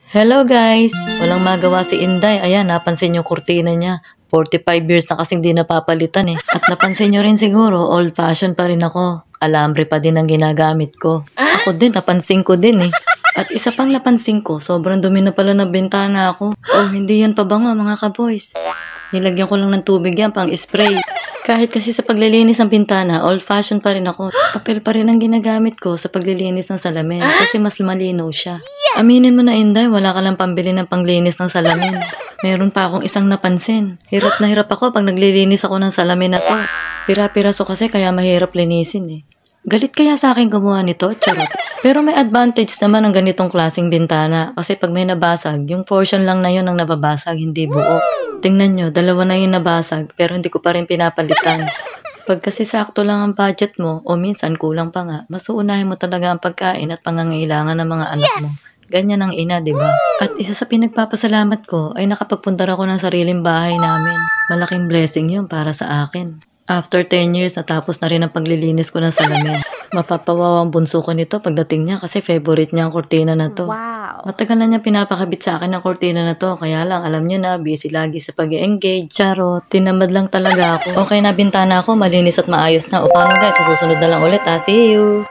Hello guys! Walang magawa si Inday. Ayan, napansin yung kurtina niya. 45 years na kasing di napapalitan eh. At napansin nyo rin siguro, old fashion pa rin ako. Alambre pa din ang ginagamit ko. Ako din, napansin ko din eh. At isa pang napansin ko, sobrang dumi na pala ng bintana ako. Oh, hindi yan pabango mga ka-boys. Nilagyan ko lang ng tubig yan pang spray. Kahit kasi sa paglilinis ng bintana, old-fashioned pa rin ako. Papel pa rin ang ginagamit ko sa paglilinis ng salamin kasi mas malinaw siya. Aminin mo na, Inday, wala ka lang pambili ng panglinis ng salamin. Meron pa akong isang napansin. Hirap na hirap ako pag naglilinis ako ng salamin na to. Pira-piraso kasi kaya mahirap linisin eh. Galit kaya sa akin gumawa nito? Charot. Pero may advantage naman ang ganitong klaseng bintana kasi pag may nabasag, yung portion lang na yun ang nababasag, hindi buo. Tingnan nyo, dalawa na yung nabasag pero hindi ko pa rin pinapalitan. Pag kasi sakto lang ang budget mo o minsan kulang pa nga, mas uunahin mo talaga ang pagkain at pangangailangan ng mga anak mo. Ganyan ang ina, di ba? At isa sa pinagpapasalamat ko ay nakapagpunta ako ng sariling bahay namin. Malaking blessing yun para sa akin. After 10 years, natapos na rin ang paglilinis ko ng salamin. Mapapawawa ang bunso ko nito pagdating niya kasi favorite niya ang kurtina na to. Wow. Matagal na niya pinapakabit sa akin ang kurtina na to. Kaya lang, alam niyo na, busy lagi sa pag-engage. Charot, tinamad lang talaga ako. Okay na bintana ako, malinis at maayos na. O paano guys, sa susunod na lang ulit ha. See you!